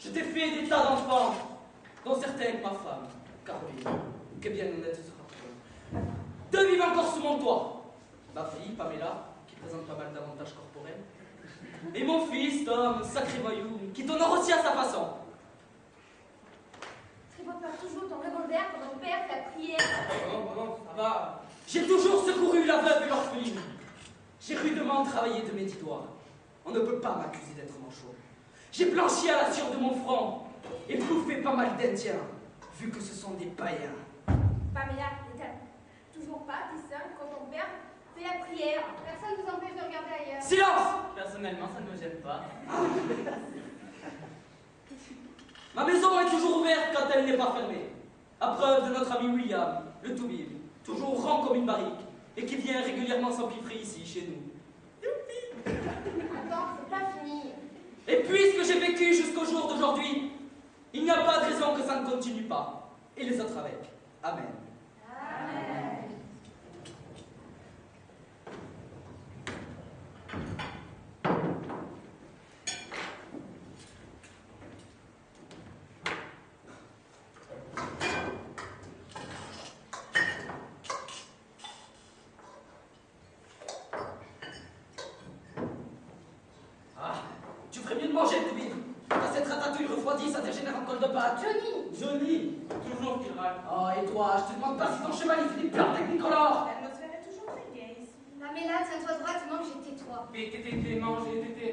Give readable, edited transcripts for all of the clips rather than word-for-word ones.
Je t'ai fait des tas d'enfants, dont certains avec ma femme, Caroline, que bien honnête sera. Deux vivent encore sous mon toit. Ma fille, Pamela, qui présente pas mal d'avantages corporels. Et mon fils, Tom, sacré voyou, qui t'honore aussi à sa façon. Tripote pas toujours ton revolver pendant le père fait la prière. Non, ça va. J'ai toujours secouru la veuve et l'orpheline. J'ai rudement travaillé de mes 10 doigts. On ne peut pas m'accuser d'être manchot. J'ai blanchi à la sueur de mon front et bouffé pas mal d'Indiens, vu que ce sont des païens. Pamela, t'es toujours pas distinct quand ton père fait la prière. Personne ne vous empêche de regarder ailleurs. Silence! Personnellement, ça ne me gêne pas. Ma maison est toujours ouverte quand elle n'est pas fermée. À preuve de notre ami William, le Toubib, toujours rond comme une barrique, et qui vient régulièrement s'empiffrer ici, chez nous. Attends, c'est pas fini. Et puisque j'ai vécu jusqu'au jour d'aujourd'hui, il n'y a pas de raison que ça ne continue pas. Et les autres avec. Amen. Amen. Tu ferais mieux de manger, Toubib. Quand cette ratatouille refroidie, ça dégénère en colle de pâte. Johnny. Toujours qu'il râle. Oh, et toi, je te demande pas si ton cheval il fait des plans technicolores. L'atmosphère est toujours très gaie ici. Pamela, tiens-toi droit, tu manges et tais-toi. Tété, manger, tété.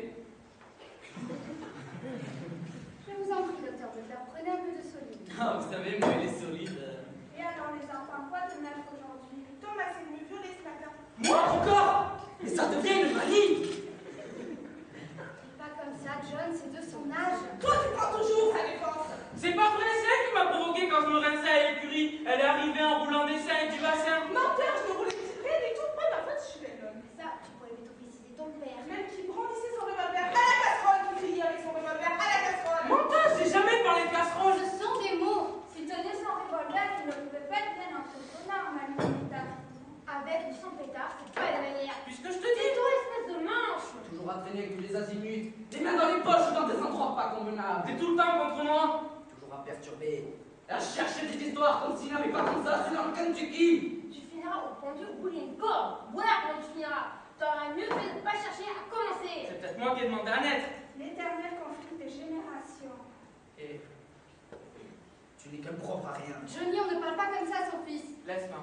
Je vous en prie, docteur Butler, prenez un peu de solide. Ah, vous savez, moi, il est solide. Et alors les enfants, quoi de neuf aujourd'hui? Tom a essayé de me violer ce matin. Moi encore? Mais ça devient une manie. Pas comme ça, John, c'est de son âge. Toi, tu prends toujours sa défense. C'est pas vrai, c'est elle qui m'a provoqué quand je me rinçais à l'écurie. Elle est arrivée en roulant des seins et du bassin. Menteur, je me roulais rien du tout. Pas ma faute, je suis belle homme. Ça, tu pourrais plutôt préciser ton père. Même qui brandissait son revolver à la casserole, qui criait avec son revolver à la casserole. Menteur, j'ai jamais parlé de casserole. Ce sont des mots. S'il tenait son revolver, il ne pouvait pas être bien entre connard, ma Lolita. Avec ou sans pétard, c'est pas la manière. Puisque je te dis. Tais-toi, espèce de manche. Toujours à traîner avec tous les azimuts, les mains dans les poches ou dans des endroits pas convenables. T'es tout le temps contre moi. Toujours à perturber, à chercher des histoires comme s'il n'avait pas comme ça, c'est dans le Kentucky. Tu finiras au pendu au bout d'une corde. Voilà comment tu finiras. T'aurais mieux fait de pas chercher à commencer. C'est peut-être moi qui ai demandé à naître. L'éternel conflit des générations. Et tu n'es qu'un propre à rien. Johnny, on ne parle pas comme ça à son fils. Laisse-moi.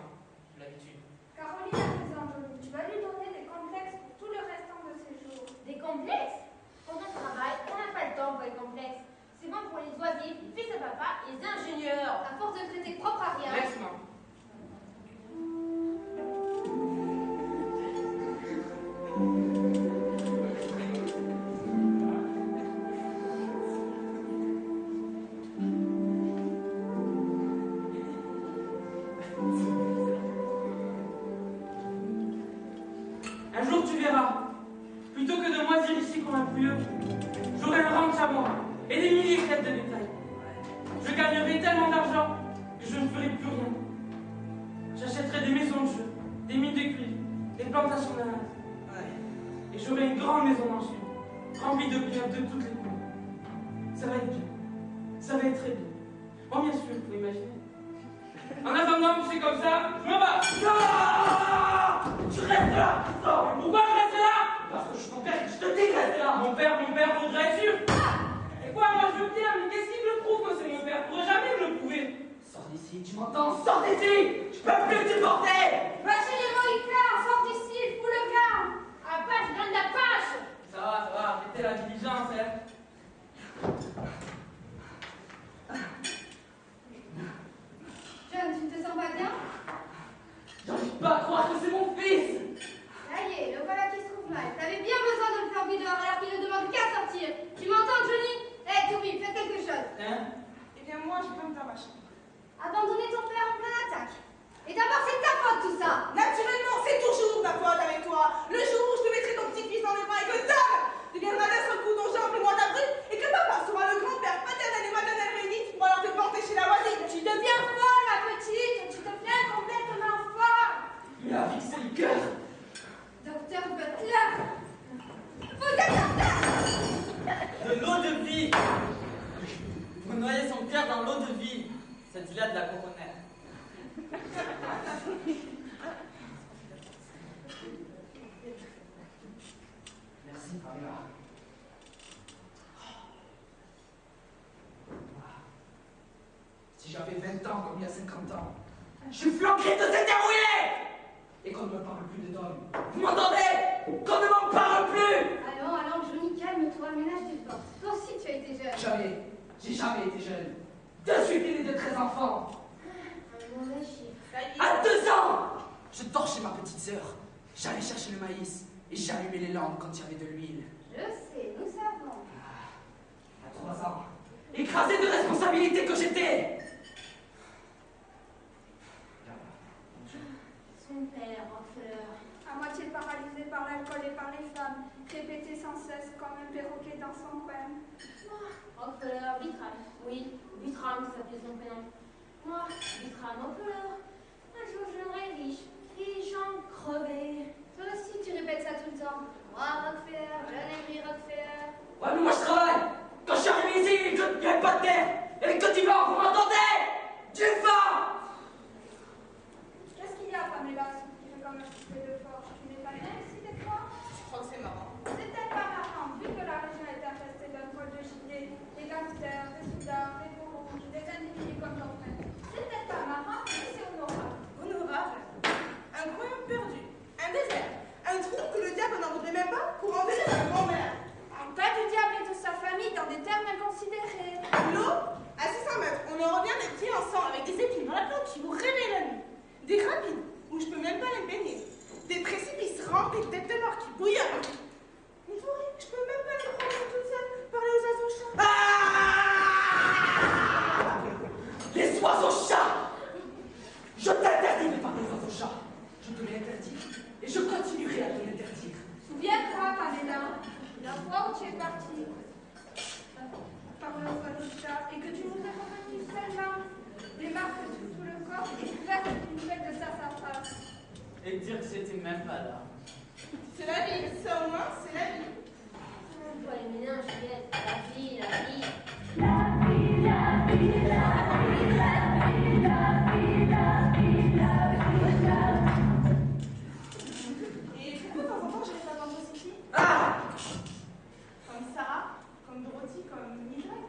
J'ai l'habitude. Caroline a raison, Johnny. Tu vas lui donner des complexes pour tout le restant de ses jours. Des complexes. Quand on travaille, on n'a pas le temps pour les complexes. C'est bon pour les oisifs, les fils de papa et les ingénieurs. À force de traiter propre à rien. Laisse-moi. Un jour tu verras, plutôt que de moisir ici comme un pouilleux, j'aurai un ranch à moi et des milliers de têtes de bétail. Je gagnerai tellement d'argent que je ne ferai plus rien. J'achèterai des maisons de jeu, des mines de cuivre, des plantations d'ananas. Et j'aurai une grande maison dans le sud, remplie de pilotes de toutes les couleurs. Ça va être bien. Ça va être très bien. Oh bien sûr, vous imaginez. En attendant que c'est comme ça, je m'en vais. Non! Tu restes là! Non! Pourquoi je reste là? Parce que je suis ton père et que je te dis de rester là! Mon père voudrait être sûr. Et quoi, moi je veux bien, mais qu'est-ce qui me prouve que c'est mon père? Pourrait jamais me le prouver. Sors d'ici, tu m'entends? Sors d'ici! Je peux plus te supporter! Lâchez les mohicains, sort d'ici, fous le camp. À page, donne la page. Ça va, arrêtez la diligence, hein. John, tu te sens pas bien? J'arrive pas à croire que c'est mon fils! Ça y est, le voilà qui se trouve mal. T'avais bien besoin de le faire dehors alors qu'il ne demande qu'à sortir. Tu m'entends, Johnny? Hé, Toby, fais quelque chose. Hein? Eh bien, moi, je peux me faire ma chambre. Abandonner ton père en pleine attaque. Et d'abord, c'est ta faute tout ça. Naturellement, c'est toujours ma faute avec toi. Le jour où je te mettrai ton petit-fils dans les bras et que Tom deviendra d'un seul coup ton gendre le mois d'avril et que papa sera le grand-père paternel et maternel réunis, tu pourras leur te porter chez la voisine. Tu deviens folle, ma petite. Tu deviens complètement folle. La vie, c'est le cœur! Docteur Butler. Vous êtes docteur. De l'eau de vie. noyer son cœur dans l'eau de vie. Ça dit là de la coconette. Merci, Pamela. Si j'avais 20 ans comme il y a 50 ans, je suis flanqué de cette dérouillée. Et qu'on ne me parle plus de Dom. Vous m'entendez? Qu'on ne m'en parle plus. Allons, Johnny, calme-toi, ménage tes forces. Toi aussi, tu as été jeune. Jamais. J'ai jamais été jeune. De suite, il est de 13 enfants. Un mauvais chiffre. À 2 ans, je torchais ma petite sœur. J'allais chercher le maïs et j'allumais les lampes quand il y avait de l'huile. Je sais, nous savons. À 3 ans, écrasé de responsabilité que j'étais. Son père, orpheleur. À moitié paralysé par l'alcool et par les femmes, répété sans cesse comme un perroquet dans son coin. Orpheleur, Vitram. Oui, Vitram, ça s'appelait son prénom. Moi, Vitram, orpheleur. Un jour, je deviendrai riche. J'en crevé. Toi aussi, tu répètes ça tout le temps. Moi, Rockefeller, jeune aimé Rockefeller. Ouais, mais moi je travaille. Quand je suis arrivé ici, il n'y avait pas de terre. Il y avait que du vent, vous m'entendez? Du vent. Qu'est-ce qu'il y a, Pamela, qui fait comme un soufflet de forge? Tu n'es pas bien ici des fois? Je crois que c'est marrant. C'est peut-être pas marrant, vu que la région est infestée d'un poil de gibier, des gangsters, des soudards, des bourreaux, des individus comme ton frère. C'est peut-être pas marrant, mais c'est honorable. Honorable. Un coin perdu. Un désert. Un trou que le diable n'en voudrait même pas pour enterrer sa grand-mère. Pas du diable et de sa famille dans des termes inconsidérés. L'eau, à 600 mètres, on en revient des pieds en sang avec des épines dans la plante qui vous réveillent la nuit. Des rapides où je peux même pas les baigner. Des précipices remplis de têtes de mort qui bouillonnent. Une forêt, je peux même pas les prendre toute seule, parler aux oiseaux chats. Ah! Les oiseaux chats. Je t'interdis de parler aux oiseaux chats. Je te l'ai interdit. Et je continuerai à te l'interdire. Souviens-toi, Pamela, la fois où tu es partie par le oiseau de chat et que tu nous es revenu seulement des marques sur tout le corps et couvertes d'une feuille de sassafras. Et dire que j'étais même pas là. C'est la vie, ça au moins, c'est la vie. Toi, les ménages, Juliette, la vie, la vie. Et pourquoi de temps en temps je reste à Banjo City? Ah! Comme Sarah, comme Dorothy, comme Mildred.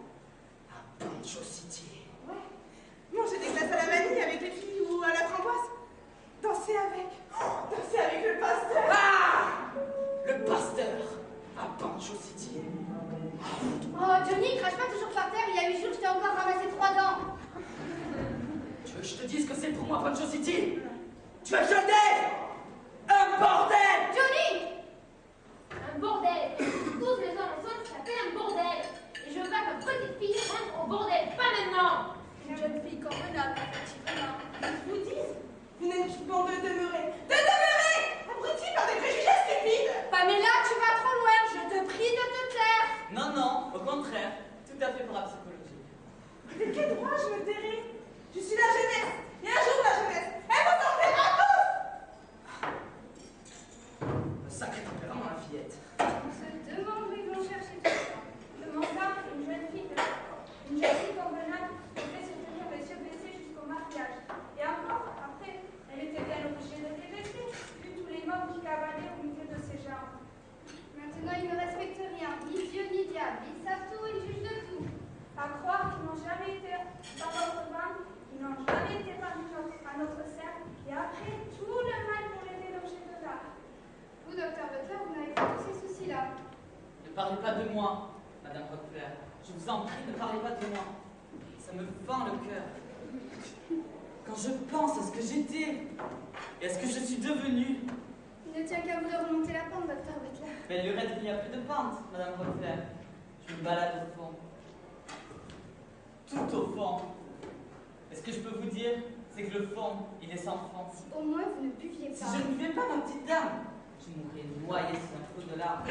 À Banjo City. Ouais. Manger des glaces à la vanille avec les filles ou à la framboise. Danser avec. Oh, danser avec le pasteur. Ah! Le pasteur à Banjo City. Oh, Johnny, crache pas toujours par terre. Il y a 8 jours, je t'ai encore ramassé 3 dents. Tu veux que je te dise que c'est pour moi Banjo City? Tu as jeté un bordel! Johnny! Un bordel. Tous les hommes ensemble, ça fait un bordel. Et je veux pas que ma petite fille rentre au bordel. Pas maintenant. Une jeune fille convenable, effectivement. Ils vous disent, vous n'êtes qu'une bande de demeurés. De demeurés! Abrutis par des préjugés stupides! Pamela, tu vas trop loin. Je te prie de te taire. Non, non, au contraire. Tout à fait parapsychologique. De quel droit je me tairai? Je suis la jeunesse. Et un jour, la jeunesse, elle vous enverra tous! Un sacré tempérament, la fillette. On se demande où ils vont chercher tout ça. Demanda une jeune fille de une jeune fille convenable qui fait se tenir les yeux baissés jusqu'au mariage. Et encore, après, elle était bien obligée de les baisser, vu tous les membres qui cavalaient au milieu de ses jambes. Maintenant, ils ne respectent rien. Ni Dieu, ni diable. Ils savent tout, ils jugent de tout. À croire qu'ils n'ont jamais été dans notre bande, qu'ils n'ont jamais été parmi à notre cercle, et après tout le mal qu'on les déloger de là. Vous, docteur Butler, vous n'avez pas tous ces soucis-là. Ne parlez pas de moi, Madame Rockefeller. Je vous en prie, ne parlez pas de moi. Ça me fend le cœur. Quand je pense à ce que j'étais et à ce que je suis devenue. Il ne tient qu'à vous de remonter la pente, docteur Butler. Mais le reste, il n'y a plus de pente, Madame Rockefeller. Je me balade au fond. Tout au fond. Et ce que je peux vous dire, c'est que le fond, il est sans fond. Si au moins vous ne buviez Si pas. je ne buvais pas, ma petite dame, je mourrais noyée sous un flot de larmes.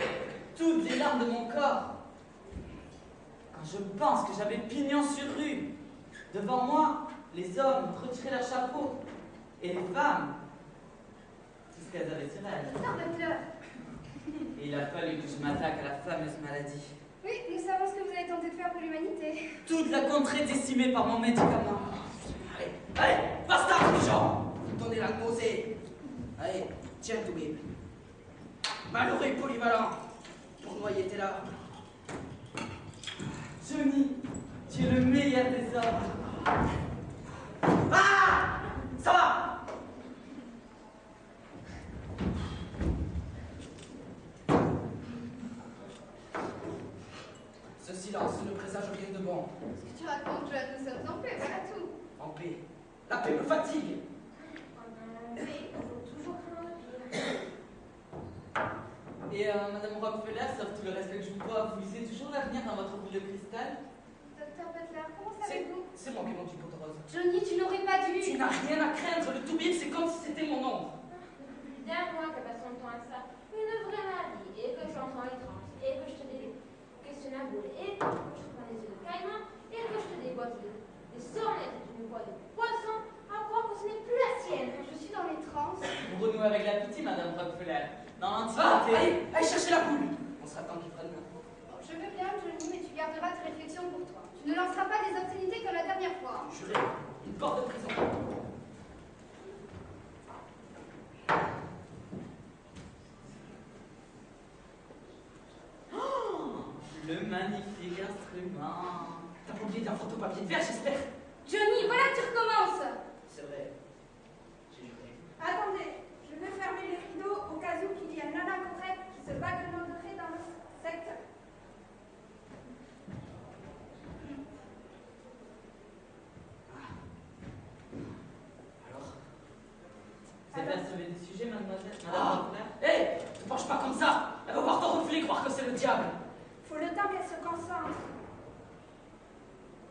Toutes les larmes de mon corps. Quand je pense que j'avais pignon sur rue, devant moi, les hommes retiraient leur chapeau. Et les femmes, tout ce qu'elles avaient sur elles. Docteur Butler. Et il a fallu que je m'attaque à la fameuse maladie. Oui, nous savons ce que vous avez tenté de faire pour l'humanité. Tout Toute la contrée décimée par mon médicament. Allez, allez, basta, méchant! Vous donnez la nausée. Allez, tiens, Toubib. Malheureux et polyvalent, pour noyer tes larmes. Johnny, tu es le meilleur des hommes. Ah! Ça va! Ce silence ne présage rien de bon. Ce que tu racontes, John, nous sommes en paix, voilà tout. En paix. La paix me fatigue. En paix, il faut toujours craindre le pire. Et Madame Rockefeller, sauf tout le respect que je vous dois, vous lisez toujours l'avenir dans votre boule de cristal? Docteur Butler, comment savez-vous? C'est moi qui m'en dis pour rose. Johnny, tu n'aurais pas dû. Tu n'as rien à craindre. Le Toubib, c'est comme si c'était mon ombre. Depuis d'un mois que passe son temps à ça, une vraie maladie, et que j'entends les tranches, et que je te questionne à boule, et que je te prends les yeux de caïman, et que je te déboîte des sornettes d'une voix de poisson, à croire que ce n'est plus la sienne. Quand je suis dans les transes. Vous renouez avec la pitié, Madame Rockefeller. Dans Ah, l'Antiquité. allez chercher la poule. On sera temps qu'il prenne la poule. Bon, je veux bien, Johnny, mais tu garderas tes réflexions pour toi. Tu ne lanceras pas des obscénités comme la dernière fois. Juré, une porte de prison. Le magnifique instrument. T'as pas oublié d'un photopapier de verre, j'espère. Johnny, voilà, tu recommences. C'est vrai. J'ai juré. Attendez, je vais fermer les rideaux au cas où qu'il y a Nana Coquette qui se bagnoterait dans le secteur. Alors? Vous êtes assommé du sujet, mademoiselle? Madame Ah! Rockefeller? Hé! Ne penche pas comme ça! Elle va voir ton reflet croire que c'est le diable! Faut le temps qu'elle se concentre.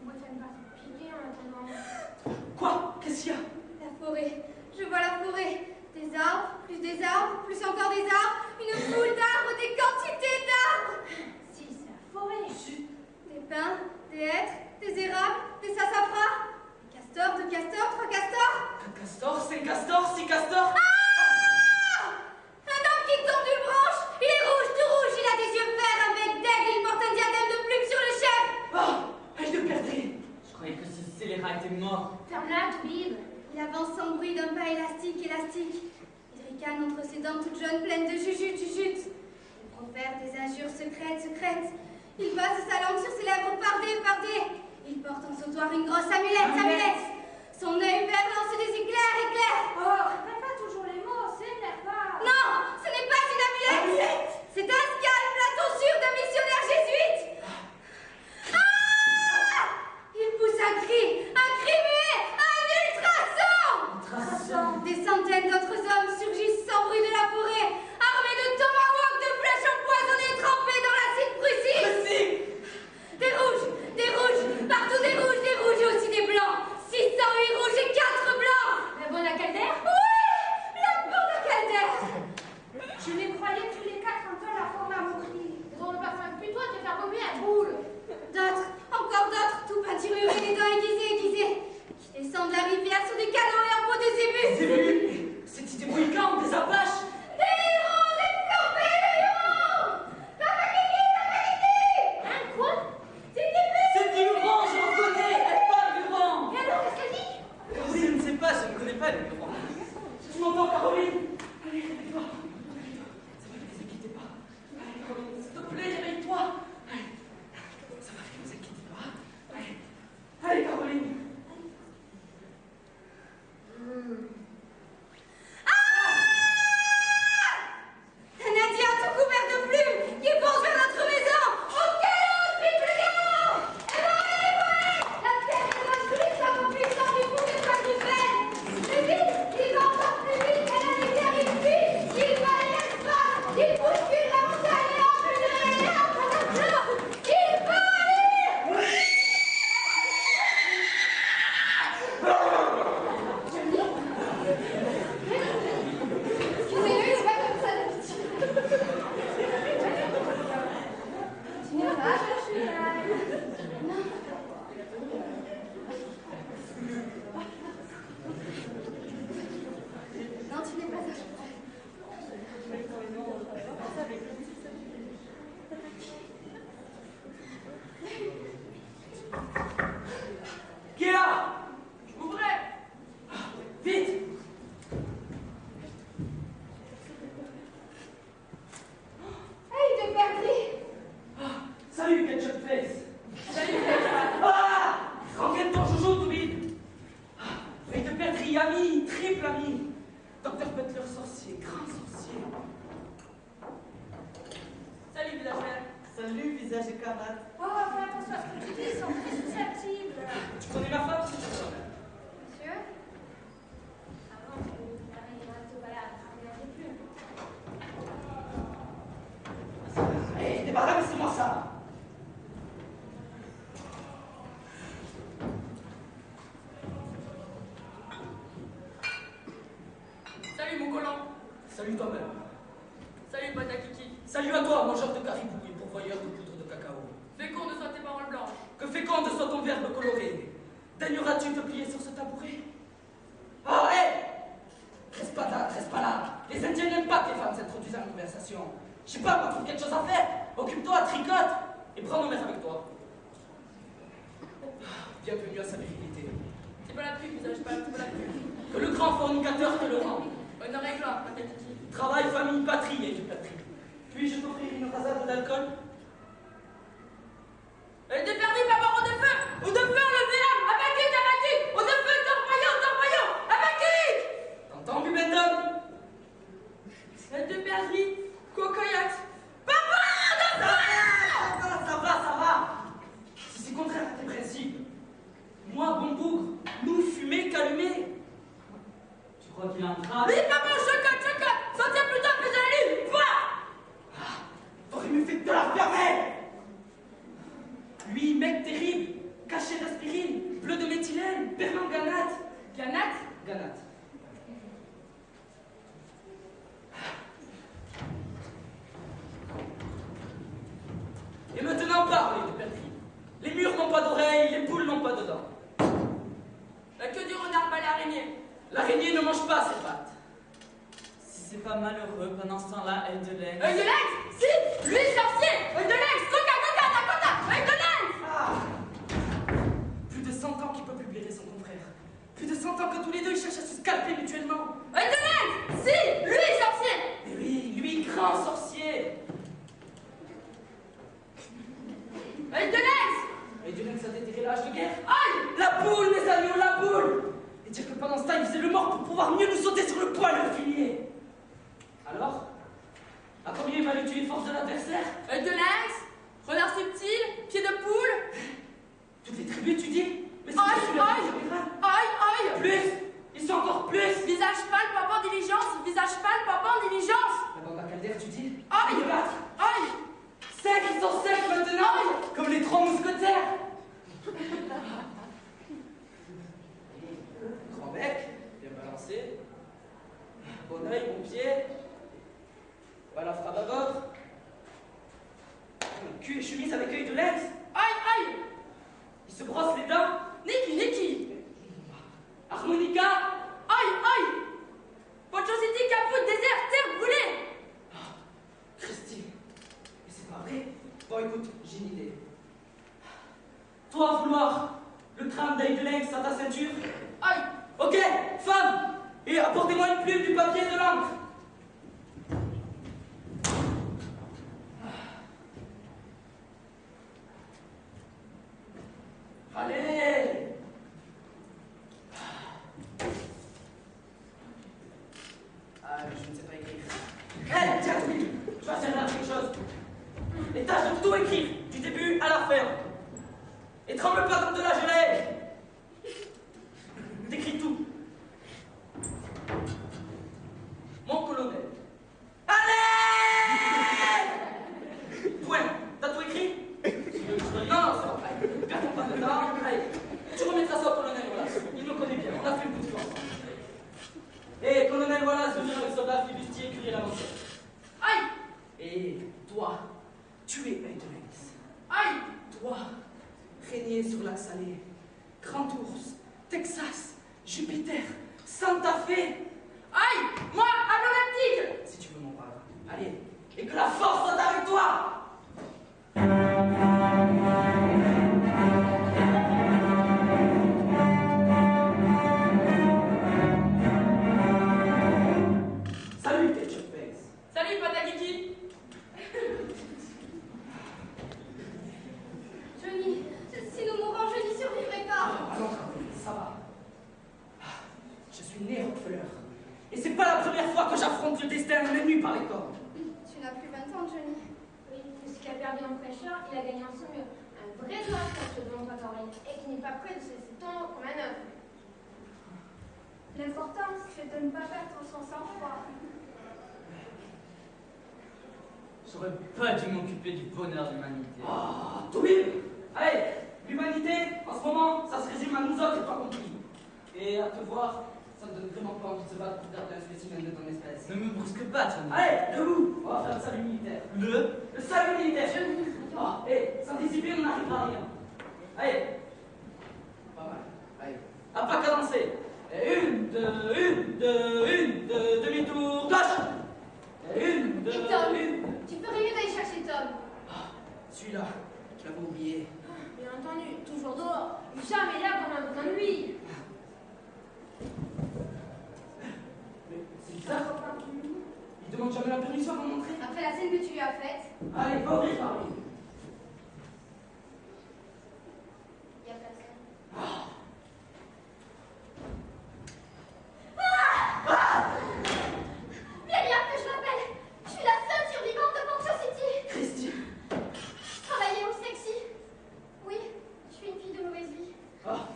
Moi, j'aime pas se piquer en attendant. Quoi? Qu'est-ce qu'il y a? La forêt. Je vois la forêt. Des arbres, plus encore des arbres. Une foule d'arbres, des quantités d'arbres. Si, c'est la forêt. Chut! Des pins, des hêtres, des érables, des sassafras. Des castors, deux castors, trois castors. Un castor, cinq castors, six castors! Un homme qui tombe d'une branche. Il est rouge, tout rouge. Il a des yeux verts, un bec d'aigle. Il porte un diadème de plumes sur le chef. Ah! Elle le perdrait! Je croyais que ce scélérat était mort. Ferme-la, Toubib. Il avance sans bruit d'un pas élastique. Il ricane entre ses dents toutes jaunes pleines de jujutes. Il profère des injures secrètes. Il passe sa langue sur ses lèvres pardées. Il porte en sautoir une grosse amulette. Son œil vert lance des éclairs. Oh, répète pas toujours les mots, s'énerve pas. Non, ce n'est pas une amulette. C'est un scalp, la tonsure d'un missionnaire jésuite. Ah! Il pousse un cri muet, un ultrason. Des centaines d'autres hommes surgissent sans bruit de la forêt, armés de tomahawks, de flèches empoisonnées trempées dans l'acide prussique. Des rouges, partout des rouges et aussi des blancs. camarade. Oh, fais attention à ce que tu dis, ils sont très susceptibles. Tu connais ma femme, c'est tout ça. Monsieur? Avant que il reste pas là, regardez plus. Hé, débarrassez-moi ça. Salut mon collant. Salut toi-même. Salut Patakiki. Salut à toi, mangeur de caribou et pourvoyeur de poudre de cacao. Féconde soient tes paroles blanches. Que féconde soit ton verbe coloré. Daigneras-tu te plier sur ce tabouret? Ah, hé! Reste pas là. Les Indiens n'aiment pas que les femmes s'introduisent en conversation. Je sais pas, moi, trouve quelque chose à faire. Occupe-toi, tricote, et prends nos mères avec toi. Bienvenue à sa virilité. C'est pas la pub, visage pas, c'est pas la pub. Que le grand fornicateur te le rende. Honneur et gloire, Patakiki. Travail, famille, patrie et du patrie. Puis-je t'offrir une rasade d'alcool? Et de perdu, pas mort au de feu! Au de feu, levez l'âme! Abattu! Au de feu, torpaillon! Abattu! T'entends, Bubendum? Et de perdrix, cocoyote! Ça va. Si c'est contraire à tes principes. Moi, bon bougre, nous fumer qu'allumer. Tu crois qu'il a un crâne? Oui, papa, chocotte! Sortir plus tard que de la lune! Quoi? T'aurais mieux fait de te la fermer. Lui, mec terrible, caché d'aspirine, bleu de méthylène, permanganate. Ganate? Ganate. Et maintenant, parlez de perdrix. Les murs n'ont pas d'oreilles, les poules n'ont pas de dents. La queue du renard bat l'araignée. L'araignée ne mange pas ses pattes. Si c'est pas malheureux, pendant ce temps-là, elle de l'aide. Œil de lynx! Si! Lui, sorcier! Œil de lynx! Coca! Œil de lynx! Ah. Plus de 100 ans qu'il peut plus blairer son confrère. Plus de 100 ans que tous les deux ils cherchent à se scalper mutuellement. Œil de lynx! Si! Lui, sorcier! Et lui, grand sorcier. Œil de lynx! Et du lynx a déterré l'âge de guerre. Aïe! La boule, mes amis, la boule! Et dire que pendant ce temps, il faisait le mort pour pouvoir mieux nous sauter sur le poil et le filier. Alors, à combien il va tuer les forces de l'adversaire? Œil de lynx! Renard subtil! Pied de poule! Toutes les tribus, tu dis? Mais c'est Aïe, pas celui-là aïe. qui est général. Aïe! Plus! Ils sont encore plus! Visage pâle, papa en diligence! Visage pâle, papa en diligence! La bande à Caldaire, tu dis? Aïe. Ils battent. Aïe! Secs, ils sont secs maintenant! Comme les 3 mousquetaires! Grand bec, bien balancé. Bon œil, bon pied. Voilà, frappe à bord. Cul et chemise avec œil de lynx. Aïe! Il se brosse les dents. Niki! Harmonica. Aïe! Ponchosity, caput, désert, terre brûlée! Christy. Mais c'est pas vrai. Bon, écoute, j'ai une idée. Toi, vouloir le crâne d'œil de lynx à ta ceinture. Aïe! Ok, femme. Et apportez-moi une plume, du papier et de l'encre. Allez! Ah, je ne sais pas écrire. Hé, tiens, oui, tu vas servir à quelque chose. Et tâche de tout écrire, du début à la fin. Et tremble pas comme de la gelée. T'écris tout. Mon colonel. Allez! Point. T'as tout écrit? Non, c'est pas vrai. Perdons pas de temps. Allez, tu remettras ça au colonel Wallace. Il me connaît bien. On a fait le bout de ensemble. Et colonel Wallace, je viens le soldat flibustier, curie la mention. Aïe! Et toi, tu es œil de lynx. Aïe! Toi, régner sur lac salé, Grand Ours, Texas, Jupiter, Santa Fe. Aïe! Moi, Atlantique! Si tu veux mon brave. Allez, et que la force soit avec toi! Salut, Ketchup Face. Salut, Patakiki! Johnny, si nous mourons, je n'y survivrai pas. Allons, ça va. Je suis né Rockefeller. Et c'est pas la première fois que j'affronte le destin menu par les cordes. Tu n'as plus 20 ans, Johnny. Oui, c'est ce qui a perdu en en fraîcheur, il a gagné en saumure. Un vrai doigt quand je demande pas Caroline, et qui n'est pas prêt de se laisser tendre comme un œuf. L'important, c'est de ne pas perdre son sang-froid. J'aurais pas dû m'occuper du bonheur de l'humanité. Ah, tout vite. Allez, l'humanité, en ce moment, ça se résume à nous autres, et pas compris. Et à te voir, ça me donne vraiment pas envie de se battre pour garder un spécimen de ton espèce. Ne me brusque pas, Tony. Allez, debout. On va faire le salut militaire. Le salut militaire. Ah, et sans discipline, on n'arrivera à rien. Allez. Pas mal. Allez. À pas cadencer. Et une, deux, demi-tour, gauche. Et une, deux, Et Tom, une. tu ferais mieux d'aller chercher Tom. Ah, celui-là, je l'avais oublié. Bien entendu, toujours dehors. Jamais là quand on a besoin de lui. Mais c'est bizarre. Il demande jamais la permission avant d'entrer. Après la scène que tu lui as faite, Allez, va ouvrir par lui. il n'y a personne. Ah. Bien que je m'appelle, je suis la seule survivante de Poncho City. Christy. Travailler au sexy. Oui, je suis une fille de mauvaise vie. Ah,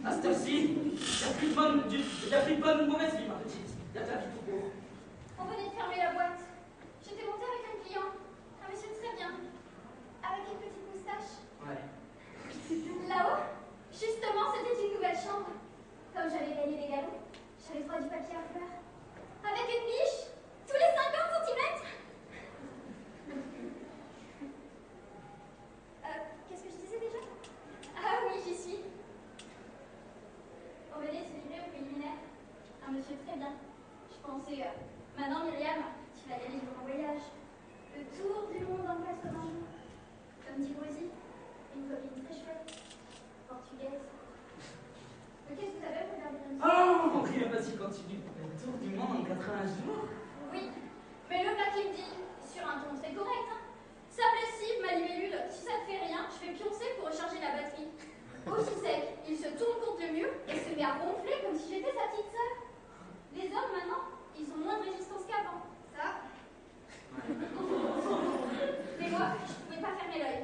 à cette heure-ci, il n'y a plus de bonne ou mauvaise vie, ma petite. Il y a de la vie tout court. On venait de fermer la boîte. J'étais montée avec un client, un monsieur très bien, avec une petite moustache. Ouais. Là-haut, justement, c'était une nouvelle chambre. Comme j'avais gagné des galons, j'avais droit du papier à fleurs. Avec une biche, tous les 50 centimètres. Qu'est-ce que je disais déjà? Ah oui, j'y suis. On venait de se livrer au préliminaire. Un monsieur très bien. Je pensais, maintenant Myriam, tu vas y aller pour un voyage. Le tour du monde en 80 jours. Comme dit Rosie, une copine très chouette, portugaise. Mais qu'est-ce que tu avais regardé comme ça? Oh, rien, vas-y, continue. Le tour du monde en 80 jours. Oui, mais le gars qui me dit, sur un ton très correct, hein. Ça me lessive ma libellule, si ça te fait rien, je fais pioncer pour recharger la batterie. Aussi sec, il se tourne contre le mur et se met à ronfler comme si j'étais sa petite sœur. Les hommes maintenant, ils ont moins de résistance qu'avant. Ça. Mais moi, je pouvais pas fermer l'œil.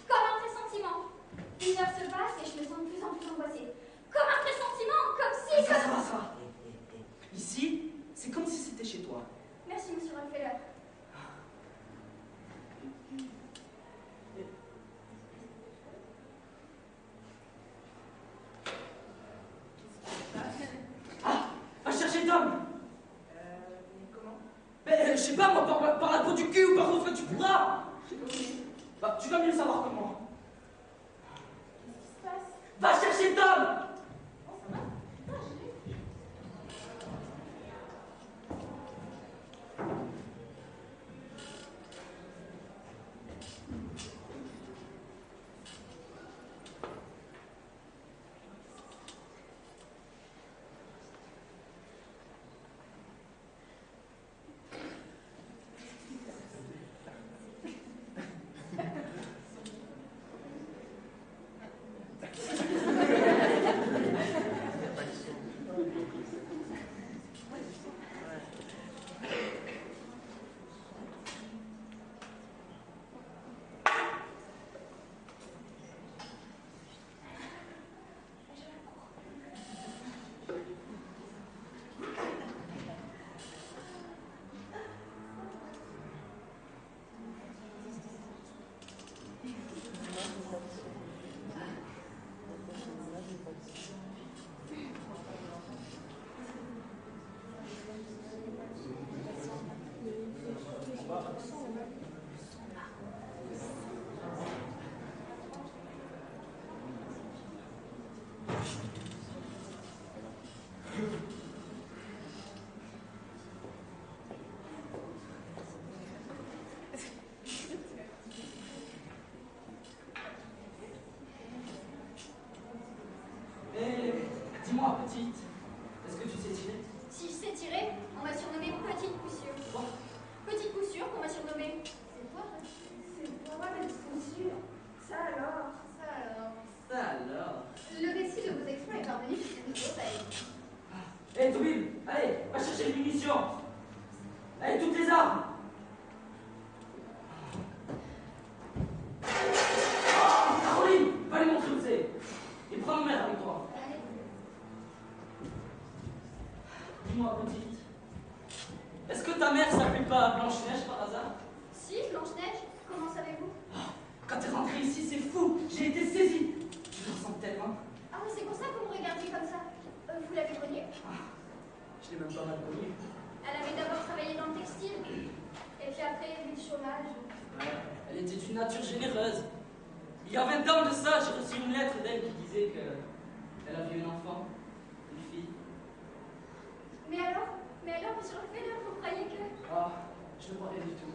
Comme un pressentiment. Une heure se passe et je me sens de plus en plus angoissée. Comme un pressentiment, comme si... Ça va. Ici, c'est comme si c'était chez toi. Merci, monsieur Rockefeller. Ah, va chercher Tom. Comment? Mais je sais pas, moi, par la peau du cul ou par où tu pourras. Bah, tu dois mieux savoir que moi. Qu'est-ce qui se passe? Va chercher Tom. Oh, ça va? Ah, j'ai vu. Dis-moi, petite, est-ce que tu sais tirer? Si je sais tirer, on m'a surnommée Petite Poussure. Quoi? Petite Poussure qu'on m'a surnommée. C'est quoi? C'est pas mal d'être sûr. Ça alors. Ça alors. Ça alors. Le récit de vos exploits est parvenu jusqu'à nouveau taille. Hé, Toubib, allez, va chercher les munitions. Allez, toutes les armes. Dis-moi, petite, est-ce que ta mère s'appelle pas Blanche-Neige par hasard? Si, Blanche-Neige, comment savez-vous? Quand t'es rentrée ici, c'est fou, j'ai été saisie. Je le ressens tellement. Ah, mais c'est pour ça que vous me regardiez comme ça. Vous l'avez connue? Je l'ai même pas mal connue. Elle avait d'abord travaillé dans le textile, et puis après, elle a eu le chômage. Ouais, elle était d'une nature généreuse. Il y a 20 ans de ça, j'ai reçu une lettre d'elle qui disait qu'elle avait un enfant, une fille. Mais alors, monsieur Rockefeller, vous croyez que... Ah, je ne crois rien du tout.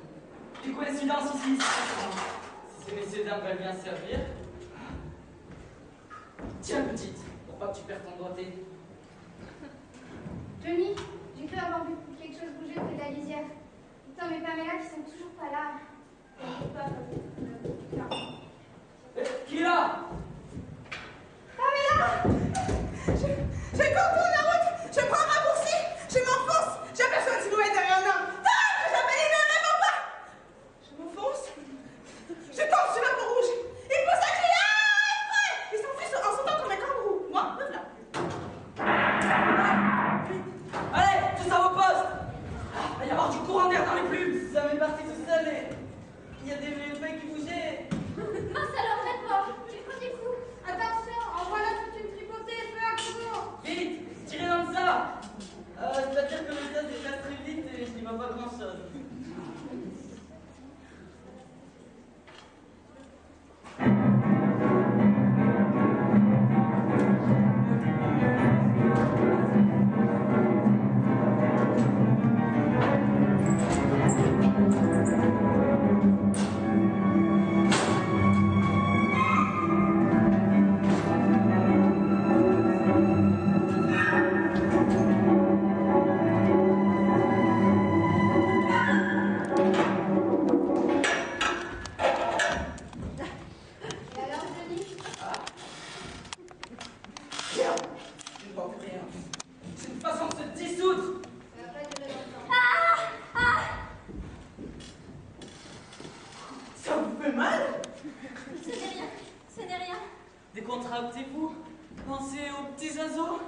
Des coïncidences ici, si ces messieurs dames veulent bien servir. Tiens, petite, pour pas que tu perds ton doigté. Johnny, j'ai cru avoir vu quelque chose bouger près de la lisière. Tom et Pamela qui sont toujours pas là. Qui est là? Pamela! Je contourne la route, je prends un raccourci, je m'enfonce, j'aperçois une silhouette derrière un homme. Ah, que j'appelle, il ne répond pas. Je m'enfonce, je tombe sur un pont rouge, il pousse un cri, ah, frère! Il s'enfuit en sautant comme un kangourou. Moi, me voilà. Allez, tous à vos postes! Il va y avoir du courant d'air dans les plumes! Ça m'est parti tout seul et il y a des feuilles qui bougeaient. Mince alors, réponds! J'ai pris des coups! Attention, en voilà toute une tripotée, feu à courant. Vite! Tirez dans ça! Je dois dire que le tas se déplace très vite et je n'y vois pas grand chose. Décontractez-vous. Pensez aux petits oiseaux.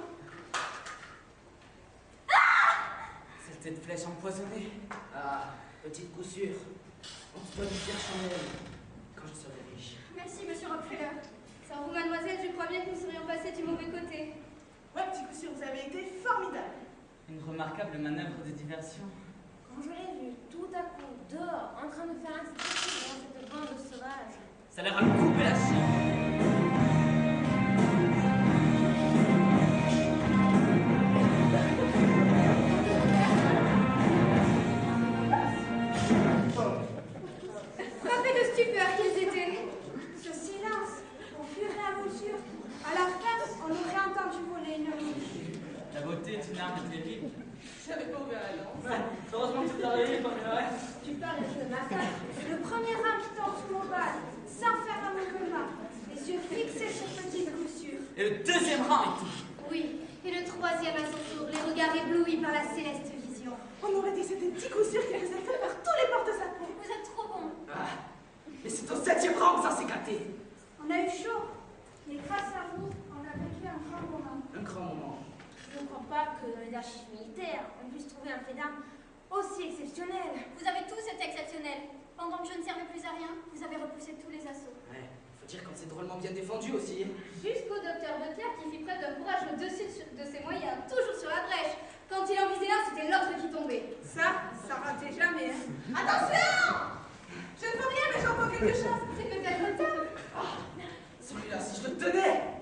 Cette flèche empoisonnée. Ah, petite coup sûre. On se doit lui dire Chanel quand je serai riche. Merci, monsieur Rockefeller. Sans vous, mademoiselle, je crois bien que nous serions passés du mauvais côté. Ouais, petit coup sûr, vous avez été formidable. Une remarquable manœuvre de diversion. Quand je l'ai vu tout à coup dehors, en train de faire un striptease dans cette bande sauvage. Ça leur a coupé la chair. Frappés de stupeur qu'ils étaient. Ce silence, au fur et à mesure. À la fin, on aurait entendu voler une mouche. La beauté est une arme terrible. J'avais pas ouvert la danse. Ouais, heureusement que tu t'es réveillé, Pamela. Tu parles de massacre. Le premier habitant sous mon bal, sans faire un mouvement, les yeux fixés sur petite couture. Et le deuxième rang est tout. Oui, et le troisième à son tour, les regards éblouis par la céleste vision. On aurait dit que c'était un petit coup sûr qui vous a fait par tous les porte-sapins. Vous êtes trop bon. Ah, mais c'est au 7e rang que ça s'est gâté. On a eu chaud, mais grâce à vous, on a vécu un grand moment. Un grand moment. Je ne crois pas que dans les archives militaires, on puisse trouver un fait d'armes aussi exceptionnel. Vous avez tous été exceptionnels. Pendant que je ne servais plus à rien, vous avez repoussé tous les assauts. Ouais, faut dire qu'on s'est drôlement bien défendu aussi. Jusqu'au docteur Butler qui fit preuve d'un courage au-dessus de ses moyens, toujours sur la brèche. Quand il en visait un, c'était l'autre qui tombait. Ça ratait jamais. Hein. Attention! Je ne vois rien, mais j'entends quelque chose. C'est peut-être Tom. Ah, celui-là, si je le tenais!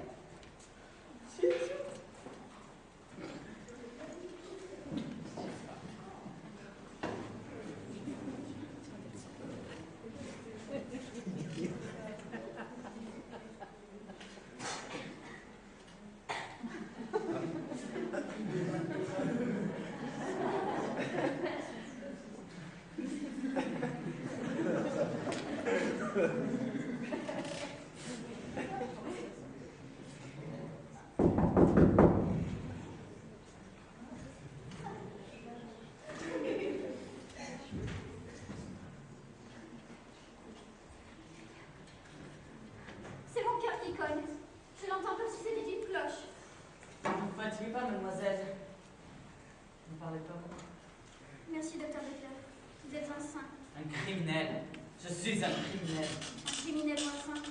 C'est mon cœur qui cogne. Je l'entends comme si c'était une cloche. Ne vous fatiguez pas, mademoiselle. Vous parlez pas. Merci, docteur Becker. Vous êtes un saint. Un criminel. Je suis un criminel. Un criminel ou un saint.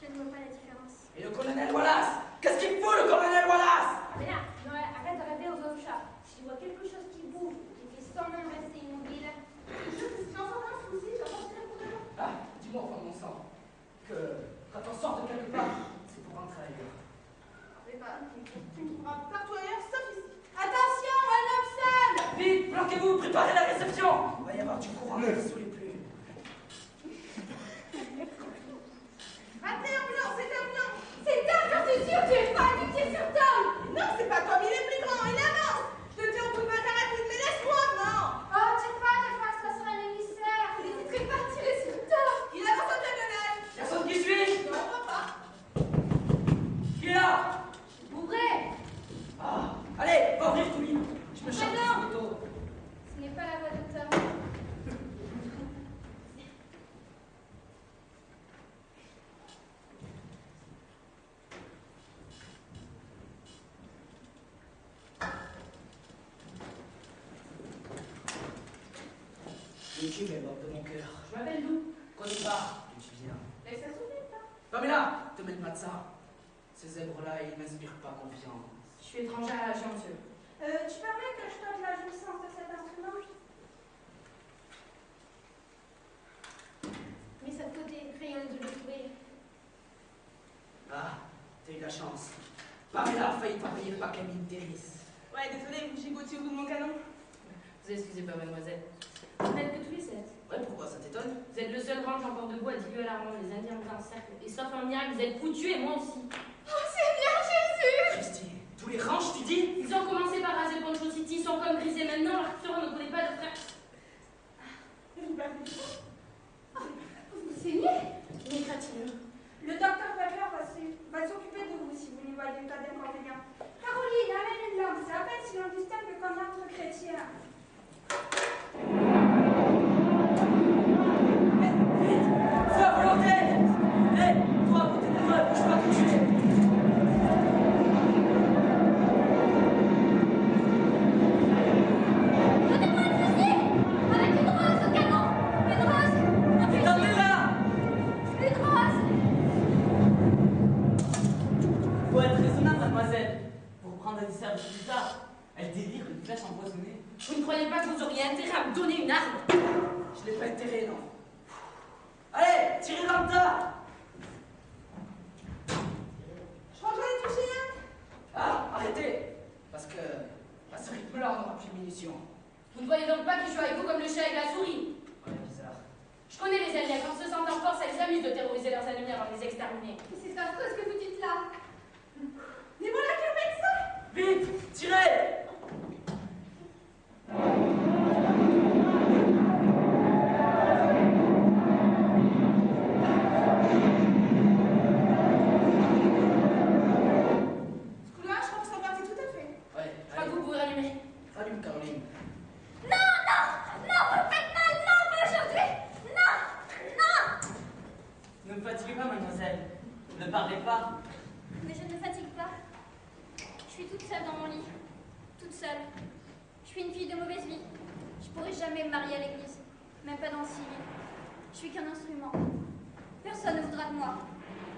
Je ne vois pas la différence. Et le colonel Wallace? Qu'est-ce qu'il fout, le colonel Wallace? Mais là, non, arrête de rêver aux hommes chats. Si je vois quelque chose qui bouge, qui fait sans même rester immobile, j'en sens un souci, j'en sens rien pour demain. Ah, dis-moi, enfin, mon sang, que quand on sort de quelque part, c'est pour rentrer ailleurs. Mais pas, tu ne pourras partout ailleurs, sauf ici. Attention, un homme seul! Vite, bloquez-vous, préparez la réception. Il va y avoir du courant sous les plumes. Appelez ambulance, c'est Tom! C'est Tom, j'en suis sûre, tu es pas addicté sur Tom! Non, c'est pas Tom, il est plus grand, il avance! Je te dis, on peut pas t'arrêter, mais laisse-moi, non! Oh, tu crois que ça sera un émissaire? Il est très pas tiré sur Tom! Il avance en diagonale! Personne qui suit? Non, on voit pas. Qui est là? Ouvrez! Ah, allez, va ouvrir, Toumi. Je me charge non. de ce moto. Ce n'est pas la voix de Tom. Mais qui m'est mort de mon cœur? Je m'appelle Lou. Connais pas. Je suis bien. Mais ça s'oublie pas. Pamela, te mêle pas de ça. Ces zèbres-là, ils m'inspirent pas confiance. Je suis étrangère à la région, monsieur. Tu permets que je tente la jouissance de cet instrument? Mais ça de côté, rien de le trouver. Ah, t'as eu la chance. Pamela a failli t'envoyer pas Camille Terris. Ouais, désolé, j'ai goûté au bout de mon canon. Vous excusez pas, mademoiselle. Vous n'êtes que tous les 7. Ouais, pourquoi ça t'étonne? Vous êtes le seul ranch encore debout à 10 lieues à la ronde. Les Indiens vous encerclent. Et sauf un miracle, vous êtes foutus et moi aussi. Christy, tous les ranchs, tu dis? Ils ont commencé par raser Poncho City, ils sont comme grisés maintenant, l'Arthur ne connaît pas de frère. Vous saignez? Mais créative. Le docteur Becker va s'occuper de vous si vous n'y voyez pas d'inconvénient. Caroline, amène une lampe. C'est à peine si l'on distingue comme entre chrétiens. Vite! Feu à volonté! Hé, toi, à côté de moi, bouge pas tout de suite! Donnez-moi un fusil! Avec une rose au canon! Une rose! Un fusil! Attendez-la! Une rose! Faut être raisonnable, mademoiselle. Pour reprendre la service plus tard, elle délire une flèche empoisonnée. Vous ne croyez pas que vous auriez intérêt à me donner une arme? Je l'ai pas enterré, non. Allez, tirez dans le tas! Je crois que j'en ai touché un. Ah, arrêtez! Parce que à ce rythme-là, on n'aura plus de munitions. Vous ne voyez donc pas qu'il joue avec vous comme le chat avec la souris? Ouais, bizarre. Je connais les Indiens, quand se sentent en force, ça les amuse de terroriser leurs ennemis avant de les exterminer. Mais c'est affreux ce que vous dites là! Mais voilà qui fait ça! Vite, tirez! Ce coup-là, je crois que ça partit tout à fait. Ouais, Je crois que allez, vous pouvez rallumer. rallume, Caroline. Non, non! Non, vous me faites mal! Non, pas aujourd'hui! Non! Non! Ne me fatiguez pas, mademoiselle. Ne parlez pas. Mais je ne me fatigue pas. Je suis toute seule dans mon lit. Toute seule. Je suis une fille de mauvaise vie. Je pourrais jamais me marier à l'église. Même pas dans le civil. Je suis qu'un instrument. Personne ne voudra de moi.